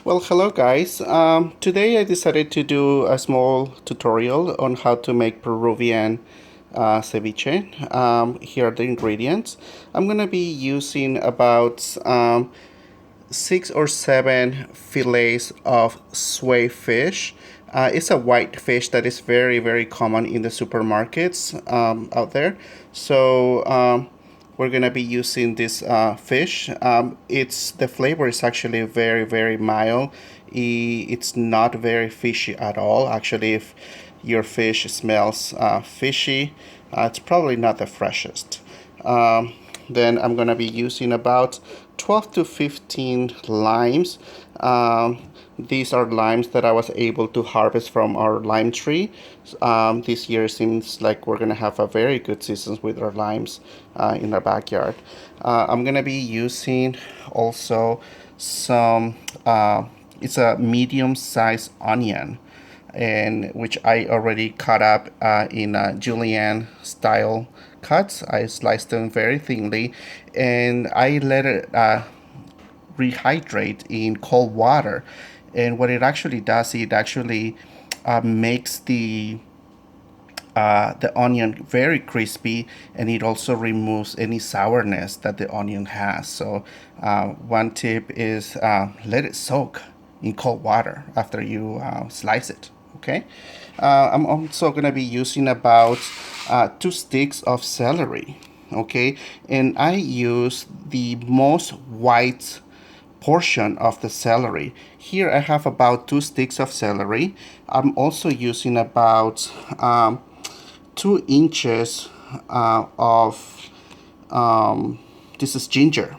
Well, hello guys. Today I decided to do a small tutorial on how to make Peruvian ceviche. Here are the ingredients. I'm gonna be using about 6 or 7 fillets of swai fish. It's a white fish that is very common in the supermarkets out there. So we're gonna be using this fish. It's the flavor is actually very mild. It's not very fishy at all. Actually, if your fish smells fishy, it's probably not the freshest. Then I'm gonna be using about 12 to 15 limes. These are limes that I was able to harvest from our lime tree. This year seems like we're gonna have a very good season with our limes in our backyard. I'm gonna be using also some, it's a medium-sized onion, and which I already cut up in a julienne style cuts. I sliced them very thinly, and I let it rehydrate in cold water. And what it actually does, it actually makes the onion very crispy, and it also removes any sourness that the onion has. So one tip is let it soak in cold water after you slice it. Okay. I'm also gonna be using about 2 sticks of celery. Okay, and I use the most white portion of the celery. Here I have about 2 sticks of celery. I'm also using about 2 inches of this is ginger.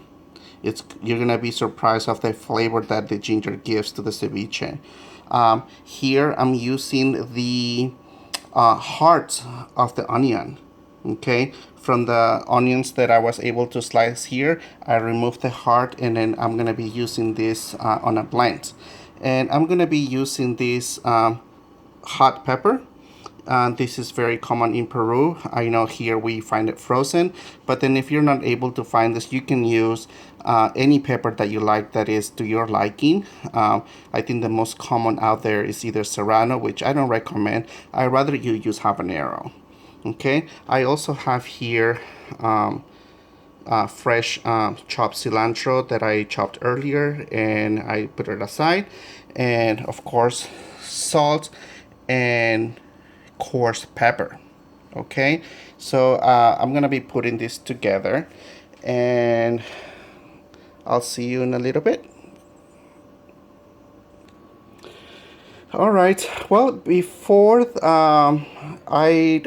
You're gonna be surprised of the flavor that the ginger gives to the ceviche. Here I'm using the heart of the onion. Okay, from the onions that I was able to slice here, I removed the heart, and then I'm gonna be using this on a blend. And I'm gonna be using this hot pepper. This is very common in Peru. I know here we find it frozen, but then if you're not able to find this, you can use any pepper that you like that is to your liking. I think the most common out there is either serrano, which I don't recommend. I'd rather you use habanero. Okay, I also have here fresh chopped cilantro that I chopped earlier, and I put it aside. And of course, salt and coarse pepper. Okay, so I'm gonna be putting this together, and I'll see you in a little bit. All right, well, before I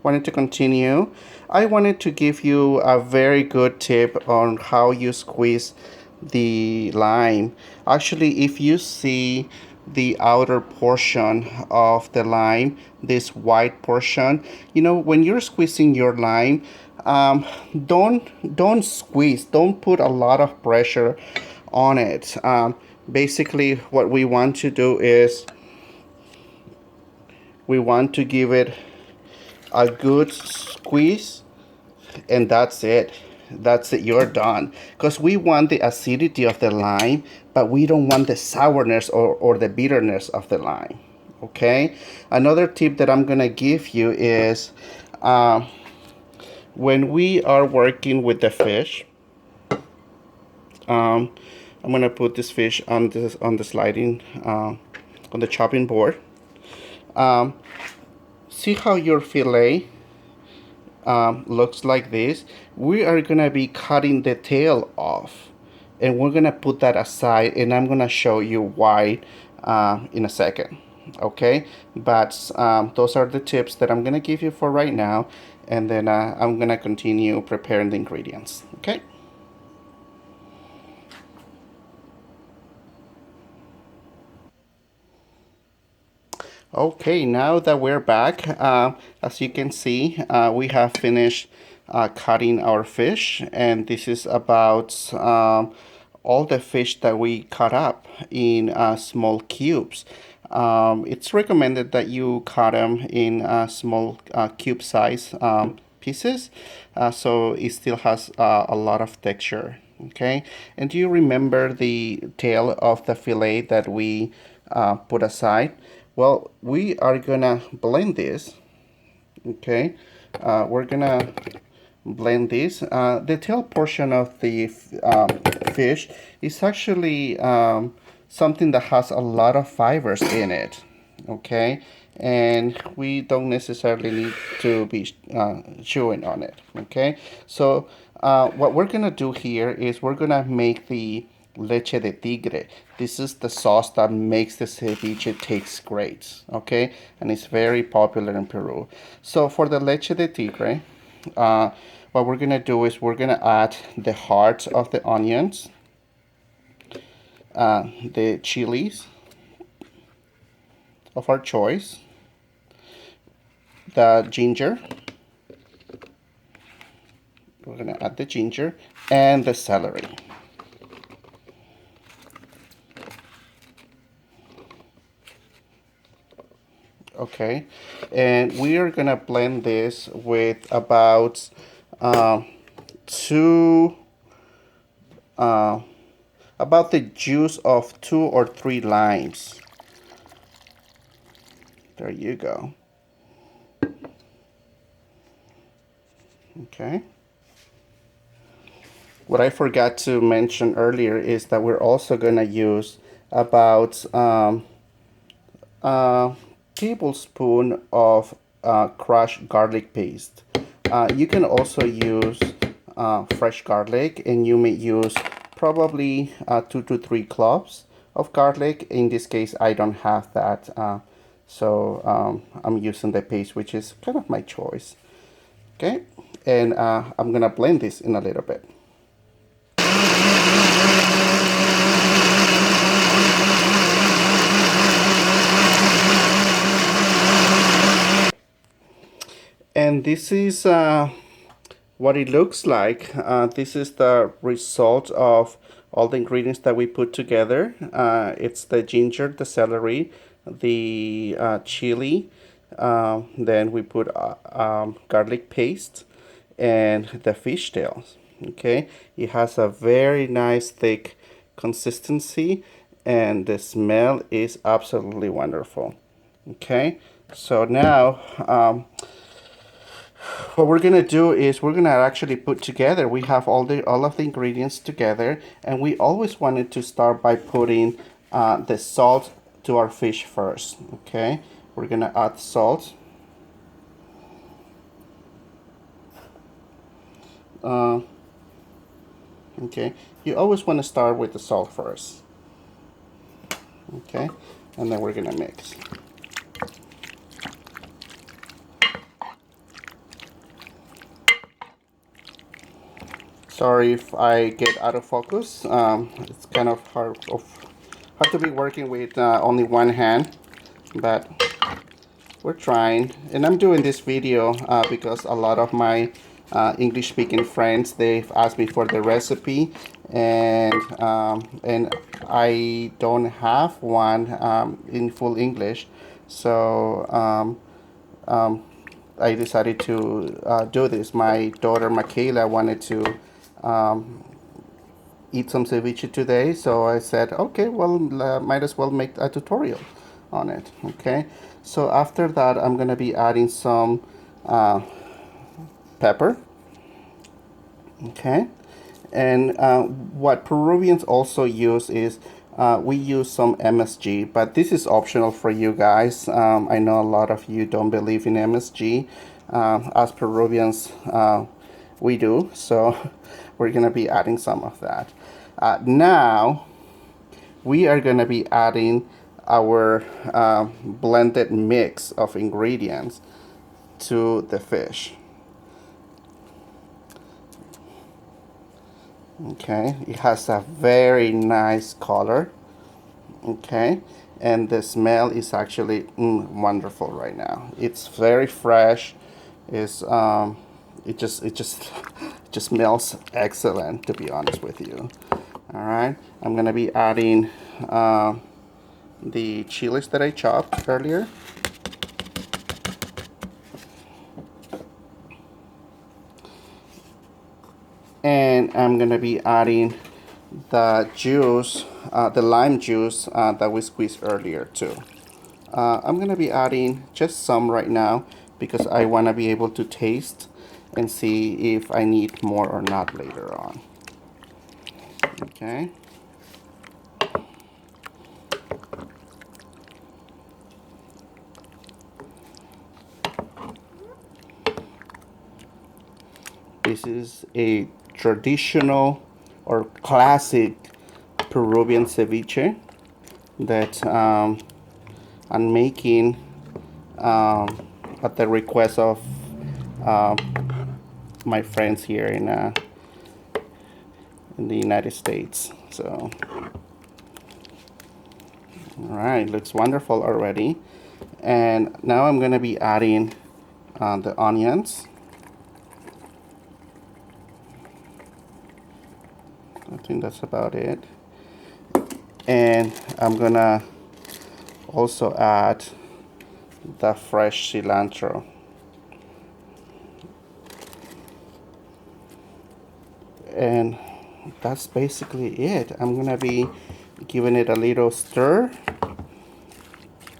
wanted to continue, I wanted to give you a very good tip on how you squeeze the lime. Actually, if you see the outer portion of the lime, this white portion, when you're squeezing your lime, don't squeeze, don't put a lot of pressure on it. Basically, what we want to do is we want to give it a good squeeze, and that's it. You're done. Because we want the acidity of the lime, but we don't want the sourness or the bitterness of the lime. Okay, another tip that I'm gonna give you is when we are working with the fish, I'm gonna put this fish on the sliding on the chopping board. See how your fillet looks like this. We are gonna be cutting the tail off, and we're gonna put that aside, and I'm gonna show you why in a second. Okay, but those are the tips that I'm gonna give you for right now, and then I'm gonna continue preparing the ingredients. Okay. Okay, now that we're back, as you can see, we have finished cutting our fish, and this is about all the fish that we cut up in small cubes. It's recommended that you cut them in small cube size pieces, so it still has a lot of texture Okay, and do you remember the tail of the fillet that we put aside? Well, we are gonna blend this. Okay, we're gonna blend this. The tail portion of the fish is actually something that has a lot of fibers in it. Okay, and we don't necessarily need to be chewing on it. Okay, so what we're gonna do here is we're gonna make the leche de tigre. This is the sauce that makes the ceviche taste great. Okay, and it's very popular in Peru. So for the leche de tigre, what we're gonna do is we're gonna add the hearts of the onions, the chilies of our choice, the ginger. We're gonna add the ginger and the celery. Okay, and we are gonna blend this with about two about the juice of 2 or 3 limes. There you go. Okay. What I forgot to mention earlier is that we're also gonna use about a tablespoon of crushed garlic paste. You can also use fresh garlic, and you may use probably 2 to 3 cloves of garlic. In this case, I don't have that, so I'm using the paste, which is kind of my choice. Okay, and I'm gonna blend this in a little bit. And this is what it looks like. This is the result of all the ingredients that we put together. It's the ginger, the celery, the chili, then we put garlic paste, and the fish tails. Okay, it has a very nice thick consistency, and the smell is absolutely wonderful. Okay, so now what we're gonna do is we're gonna actually put together. We have all of the ingredients together, and we always wanted to start by putting the salt to our fish first. Okay, we're gonna add salt. Okay, you always want to start with the salt first. Okay, and then we're gonna mix. Sorry if I get out of focus. It's kind of hard to be working with only one hand, but we're trying. And I'm doing this video because a lot of my English speaking friends, they've asked me for the recipe, and I don't have one in full English, so I decided to do this. My daughter Michaela wanted to eat some ceviche today, so I said, okay, well, might as well make a tutorial on it. Okay, so after that, I'm gonna be adding some pepper. Okay, and what Peruvians also use is we use some MSG, but this is optional for you guys. I know a lot of you don't believe in MSG. As Peruvians, we do, so we're gonna be adding some of that. Now we are gonna be adding our blended mix of ingredients to the fish. Okay, it has a very nice color. Okay, and the smell is actually wonderful right now. It's very fresh. It's it just it just smells excellent, to be honest with you. All right, I'm gonna be adding the chilies that I chopped earlier. And I'm gonna be adding the juice, the lime juice that we squeezed earlier too. I'm gonna be adding just some right now because I wanna be able to taste and see if I need more or not later on. Okay. This is a traditional or classic Peruvian ceviche that I'm making at the request of my friends here in the United States. So, all right, looks wonderful already. And now I'm gonna be adding the onions. I think that's about it. And I'm gonna also add the fresh cilantro. And that's basically it. I'm gonna be giving it a little stir.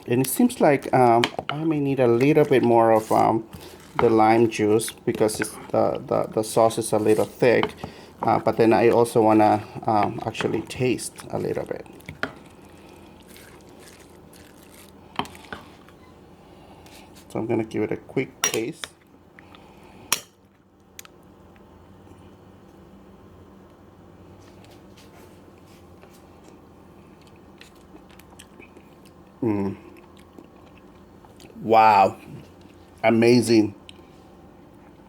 And it seems like I may need a little bit more of the lime juice because the sauce is a little thick. But then I also wanna actually taste a little bit. So I'm gonna give it a quick taste. Wow, amazing.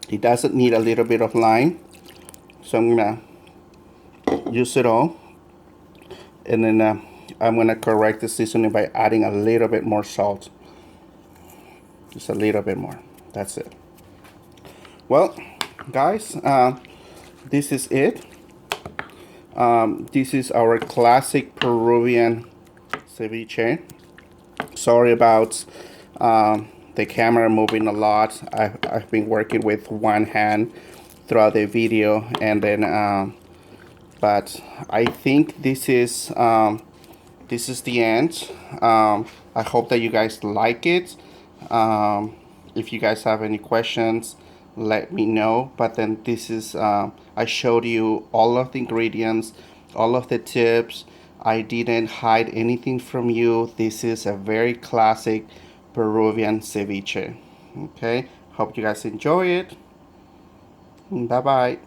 It doesn't need a little bit of lime, so I'm gonna use it all, and then I'm gonna correct the seasoning by adding a little bit more salt. Just a little bit more. That's it. Well, guys, this is it. This is our classic Peruvian ceviche. Sorry about the camera moving a lot. I've been working with one hand throughout the video, and then but I think this is the end. I hope that you guys like it. If you guys have any questions, let me know. But then this is I showed you all of the ingredients, all of the tips. I didn't hide anything from you. This is a very classic Peruvian ceviche. Okay, hope you guys enjoy it. Bye bye.